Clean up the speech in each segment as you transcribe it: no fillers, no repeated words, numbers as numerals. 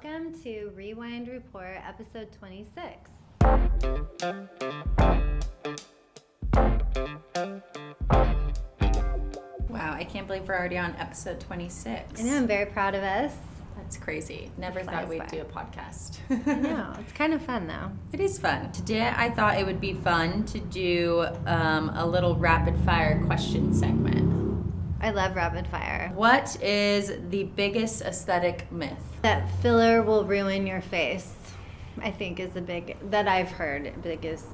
Welcome to Rewind Report, episode 26. Wow, I can't believe we're already on episode 26. I know, I'm very proud of us. That's crazy. Never thought we'd do a podcast. I know, it's kind of fun though. It is fun. Today I thought it would be fun to do a little rapid fire question segment. I love rapid fire. What is the biggest aesthetic myth? That filler will ruin your face, I think is that I've heard, biggest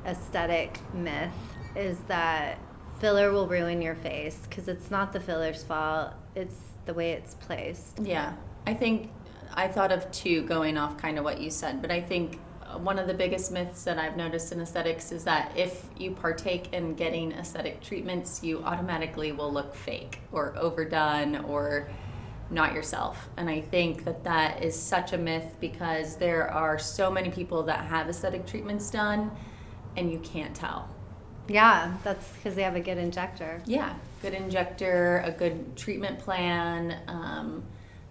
aesthetic myth is that filler will ruin your face because it's not the filler's fault, it's the way it's placed. Yeah, I thought of two going off kind of what you said, but I think one of the biggest myths that I've noticed in aesthetics is that if you partake in getting aesthetic treatments, you automatically will look fake or overdone or not yourself. And I think that is such a myth because there are so many people that have aesthetic treatments done and you can't tell. Yeah, that's because they have a good injector. Yeah, good injector, a good treatment plan.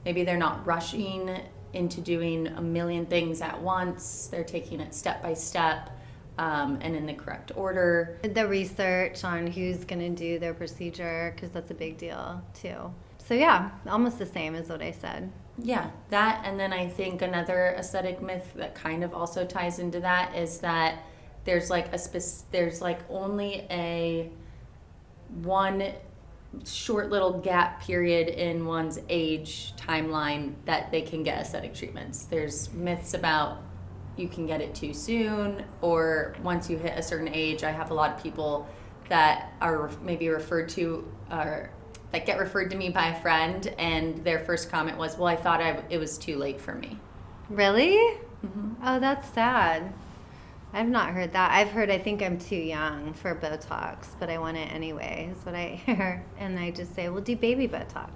Maybe they're not rushing into doing a million things at once. They're taking it step by step and in the correct order. The research on who's going to do their procedure, because that's a big deal too. So yeah, almost the same as what I said. Yeah, that, and then I think another aesthetic myth that kind of also ties into that is that there's only a one short little gap period in one's age timeline that they can get aesthetic treatments. There's myths about you can get it too soon, or once you hit a certain age. I have a lot of people that are maybe referred to, or that get referred to me by a friend, and their first comment was, well, I thought it was too late for me. Really? Mm-hmm. Oh, that's sad. I've not heard that. I've heard I think I'm too young for Botox, but I want it anyway, is what I hear. And I just say, well, do baby Botox.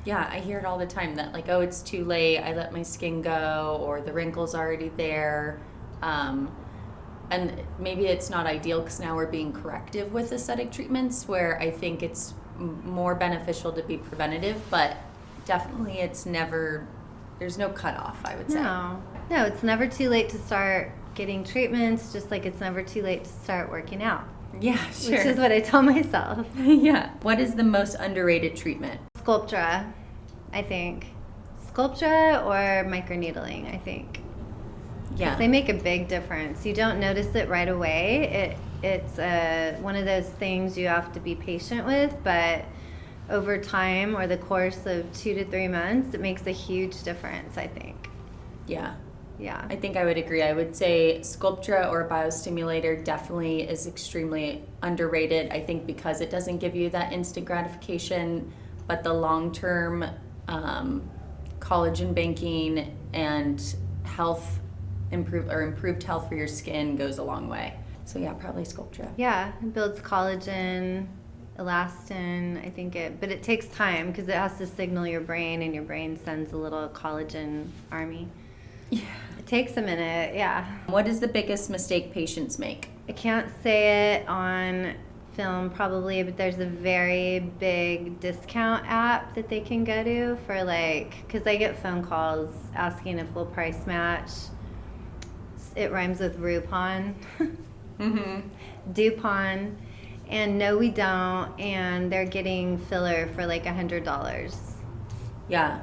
Yeah, I hear it all the time that like, oh, it's too late. I let my skin go, or the wrinkle's already there. And maybe it's not ideal because now we're being corrective with aesthetic treatments, where I think it's more beneficial to be preventative, but definitely there's no cutoff, I would say. No, it's never too late to start getting treatments, just like it's never too late to start working out. Yeah, sure. Which is what I tell myself. Yeah. What is the most underrated treatment? Sculptra, I think. Sculptra or microneedling, I think. Yeah. They make a big difference. You don't notice it right away. It's one of those things you have to be patient with, but over time or the course of 2 to 3 months, it makes a huge difference, I think. Yeah. Yeah. I think I would agree. I would say Sculptra or biostimulator definitely is extremely underrated. I think because it doesn't give you that instant gratification, but the long-term collagen banking and improved health for your skin goes a long way. So yeah, probably Sculptra. Yeah, it builds collagen, elastin, I think but it takes time because it has to signal your brain, and your brain sends a little collagen army. Yeah. It takes a minute, yeah. What is the biggest mistake patients make? I can't say it on film probably, but there's a very big discount app that they can go to for because I get phone calls asking if we'll price match. It rhymes with Groupon. Mm-hmm. Dupont, and no, we don't, and they're getting filler for like $100. Yeah,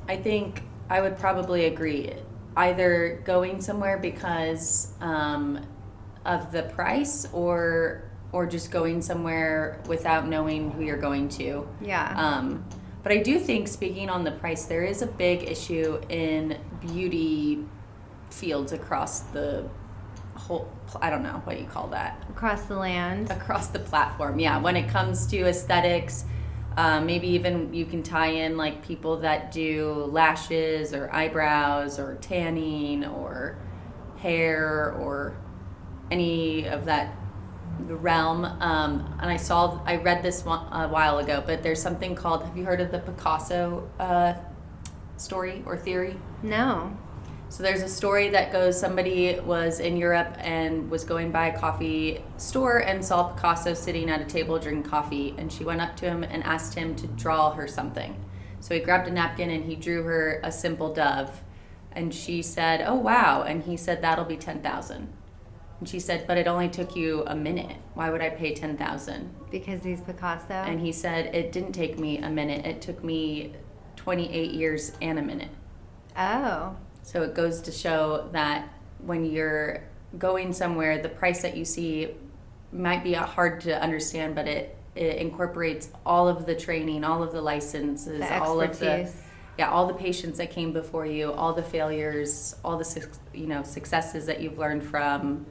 I think I would probably agree. Either going somewhere because of the price, or just going somewhere without knowing who you're going to. Yeah. But I do think, speaking on the price, there is a big issue in beauty fields across the whole, I don't know what you call that. Across the land. Across the platform, yeah. When it comes to aesthetics, maybe even you can tie in like people that do lashes or eyebrows or tanning or hair or any of that realm. And I read this one a while ago, but there's something called, have you heard of the Picasso story or theory? No. So there's a story that goes, somebody was in Europe and was going by a coffee store and saw Picasso sitting at a table drinking coffee, and she went up to him and asked him to draw her something. So he grabbed a napkin and he drew her a simple dove, And she said, oh, wow. And he said, that'll be $10,000. And she said, but it only took you a minute. Why would I pay $10,000? Because he's Picasso. And he said, it didn't take me a minute. It took me 28 years and a minute. Oh. So it goes to show that when you're going somewhere, the price that you see might be hard to understand, but it incorporates all of the training, all of the licenses, all of the patients that came before you, all the failures, all the successes that you've learned from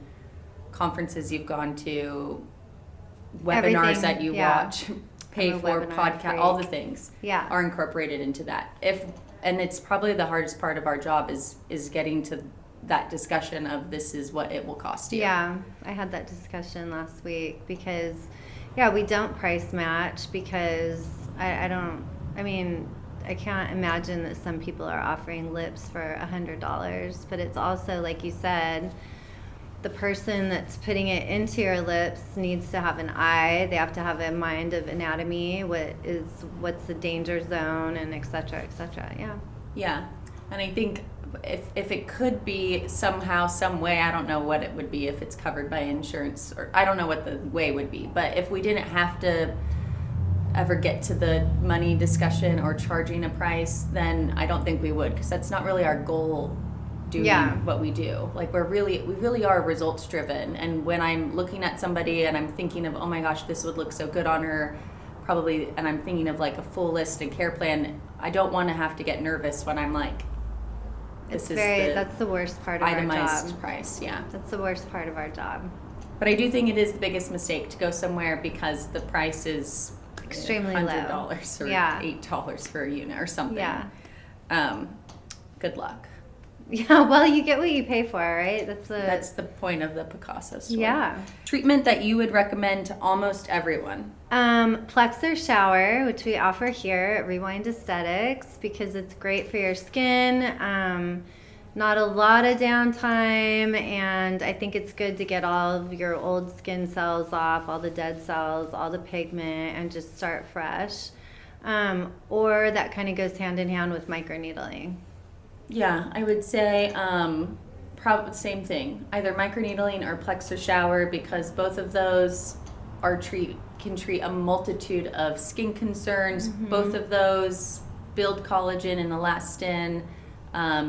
conferences you've gone to, webinars that you watch, pay for, podcast, all the things are incorporated into that. And it's probably the hardest part of our job is getting to that discussion of this is what it will cost you. Yeah, I had that discussion last week because, we don't price match because I can't imagine that some people are offering lips for $100, but it's also, like you said, the person that's putting it into your lips needs to have an eye. They have to have a mind of anatomy. What's the danger zone, and et cetera, et cetera. Yeah. Yeah, and I think if it could be somehow, some way, I don't know what it would be if it's covered by insurance, or I don't know what the way would be. But if we didn't have to ever get to the money discussion or charging a price, then I don't think we would, because that's not really our goal. Doing what we do. Like we really are results driven. And when I'm looking at somebody and I'm thinking of, oh my gosh, this would look so good on her, probably, and I'm thinking of like a full list and care plan, I don't want to have to get nervous when I'm like, that's the worst part of our job. Itemized price, yeah. That's the worst part of our job. But I do think it is the biggest mistake to go somewhere because the price is extremely $100 low. or $8 for a unit or something. Yeah. Good luck. Yeah, well, you get what you pay for, right? That's the point of the Picasso store. Yeah. Treatment that you would recommend to almost everyone. Plexr shower, which we offer here at Rewind Aesthetics because it's great for your skin. Not a lot of downtime, and I think it's good to get all of your old skin cells off, all the dead cells, all the pigment, and just start fresh. Or that kind of goes hand in hand with microneedling. Yeah, I would say probably same thing. Either microneedling or Plexr shower, because both of those can treat a multitude of skin concerns. Mm-hmm. Both of those build collagen and elastin.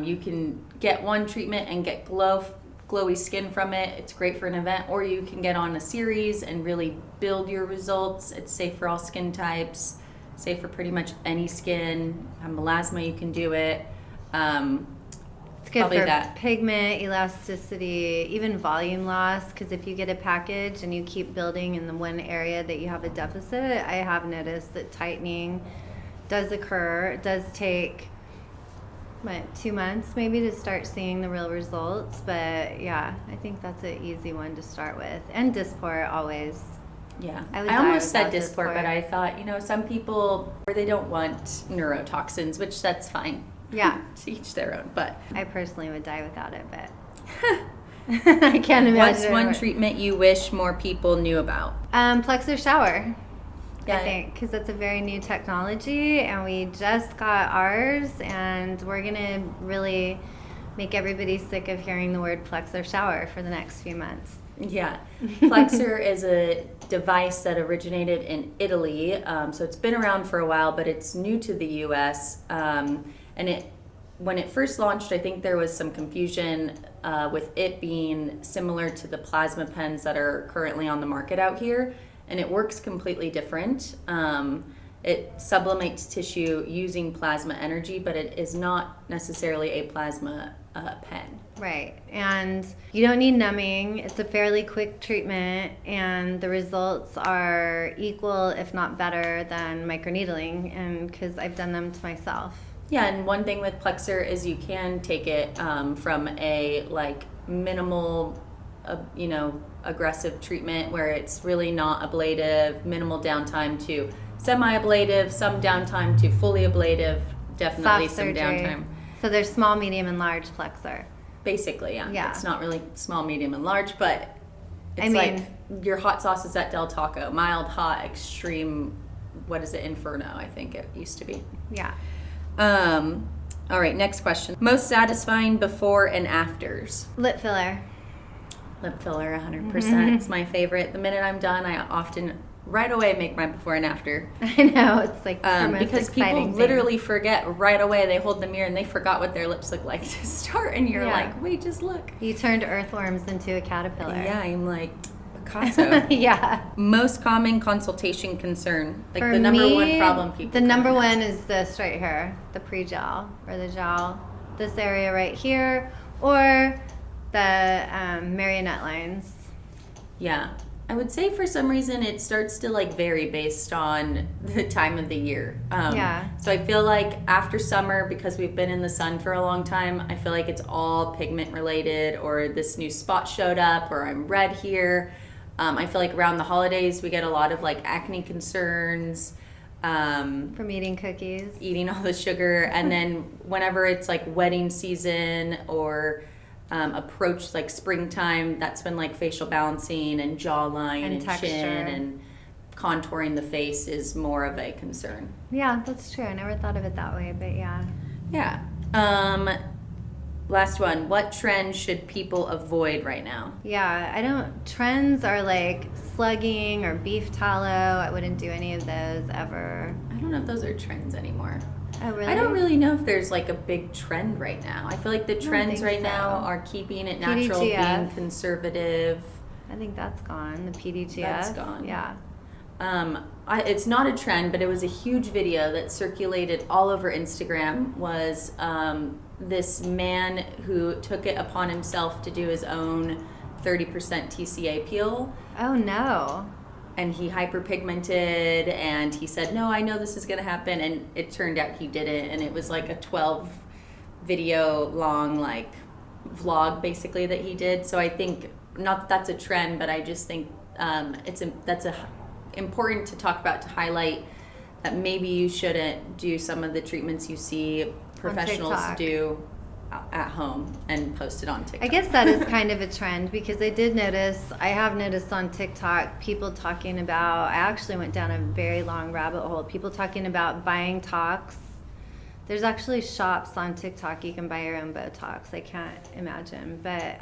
You can get one treatment and get glowy skin from it. It's great for an event, or you can get on a series and really build your results. It's safe for all skin types, safe for pretty much any skin. Melasma, you can do it. It's good for pigment, elasticity, even volume loss, because if you get a package and you keep building in the one area that you have a deficit, I have noticed that tightening does occur. It does take 2 months maybe to start seeing the real results, but yeah, I think that's an easy one to start with. And Dysport always. Yeah, I almost said Dysport, but I thought, some people, they don't want neurotoxins, which that's fine. Yeah. To each their own, but I personally would die without it, but I can't imagine. What's one treatment you wish more people knew about? Plexr shower. Yeah. I think, because that's a very new technology, and we just got ours, and we're going to really make everybody sick of hearing the word Plexr shower for the next few months. Yeah. Plexr is a device that originated in Italy, so it's been around for a while, but it's new to the U.S., and when it first launched, I think there was some confusion with it being similar to the plasma pens that are currently on the market out here. And it works completely different. It sublimates tissue using plasma energy, but it is not necessarily a plasma pen. Right, and you don't need numbing. It's a fairly quick treatment, and the results are equal, if not better, than microneedling, and because I've done them to myself. Yeah, and one thing with Plexr is you can take it from a minimal, aggressive treatment where it's really not ablative, minimal downtime, to semi-ablative, some downtime, to fully ablative, definitely soft some surgery. downtime. So there's small, medium, and large Plexr. Basically, yeah. It's not really small, medium, and large, but it's like your hot sauces at Del Taco. Mild, hot, extreme, what is it, Inferno, I think it used to be. Yeah. All right, next question. Most satisfying before and afters? Lip filler. Lip filler, 100%. It's my favorite. The minute I'm done, I often right away make my before and after. I know, it's like the most because people exciting thing. literally forget right away. They hold the mirror and they forgot what their lips look like to start, and you're Yeah. like, wait, just look. You turned earthworms into a caterpillar. Yeah, I'm like Picasso. Yeah. Most common consultation concern, like For the number me, one problem people. The come number and one ask. is this right here, the pre-gel or the gel. This area right here, or the marionette lines. Yeah. I would say for some reason it starts to like vary based on the time of the year. Yeah. So I feel like after summer, because we've been in the sun for a long time, I feel like it's all pigment related, or this new spot showed up, or I'm red here. I feel like around the holidays we get a lot of like acne concerns. From eating cookies. Eating all the sugar, and then whenever it's like wedding season or approach like springtime, that's when like facial balancing and jawline and texture. chin and contouring the face is more of a concern. Yeah, that's true. I never thought of it that way, but yeah. Yeah. Last one. What trend should people avoid right now? Yeah, trends are like slugging or beef tallow. I wouldn't do any of those ever. I don't know if those are trends anymore. Oh, really? I don't really know if there's like a big trend right now. I feel like the trends think right now so. are keeping it natural, PDGF. being conservative. I think that's gone. The PDGF. That's gone. Yeah. It's not a trend, but it was a huge video that circulated all over Instagram. Was this man who took it upon himself to do his own 30% TCA peel, Oh no. and he hyperpigmented, and he said, no, I know this is going to happen, and it turned out he didn't, and it was like a 12 video long like vlog basically that he did. So I think, not that that's a trend, but I just think that's important to talk about, to highlight that maybe you shouldn't do some of the treatments you see professionals TikTok. do at home and post it on TikTok. I guess that is kind of a trend, because I have noticed on TikTok people talking about, I actually went down a very long rabbit hole, people talking about buying tox. There's actually shops on TikTok you can buy your own Botox. I can't imagine. But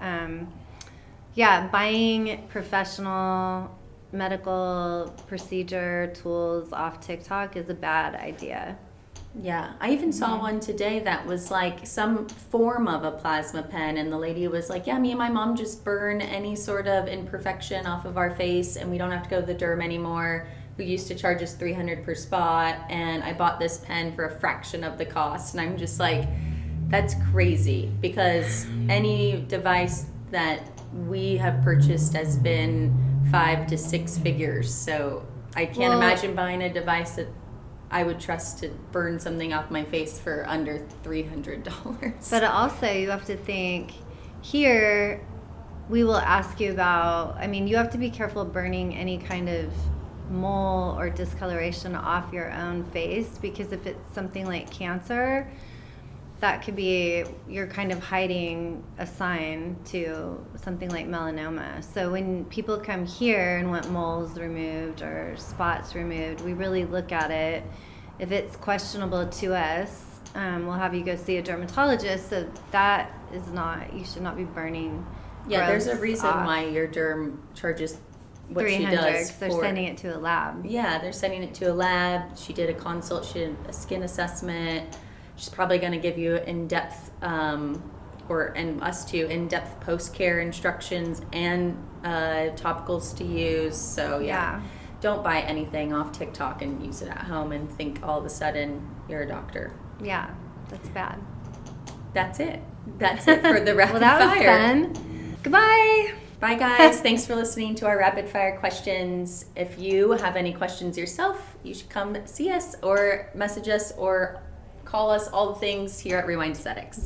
yeah, buying professional medical procedure tools off TikTok is a bad idea. Yeah, I even saw one today that was like some form of a plasma pen, and the lady was like, yeah, me and my mom just burn any sort of imperfection off of our face, and we don't have to go to the derm anymore, who used to charge us $300 per spot, and I bought this pen for a fraction of the cost. And I'm just like, that's crazy, because any device that we have purchased has been 5 to 6 figures, so I can't imagine buying a device that I would trust to burn something off my face for under $300. But also you have to think, here we will ask you about, you have to be careful burning any kind of mole or discoloration off your own face, because if it's something like cancer, that could be, you're kind of hiding a sign to something like melanoma. So when people come here and want moles removed or spots removed, we really look at it. If it's questionable to us, we'll have you go see a dermatologist. So that is not, you should not be burning. Yeah, there's a growths reason off. why your derm charges what she 300, does. 'cause they're sending it to a lab. Yeah, they're sending it to a lab. She did a consult, she did a skin assessment. She's probably going to give you in-depth, and us too, in-depth post-care instructions and topicals to use. So yeah, don't buy anything off TikTok and use it at home and think all of a sudden you're a doctor. Yeah, that's bad. That's it. That's it for the rapid Well, that was fire. fun. Goodbye. Bye guys. Thanks for listening to our rapid fire questions. If you have any questions yourself, you should come see us or message us or call us, all the things here at Rewind Aesthetics.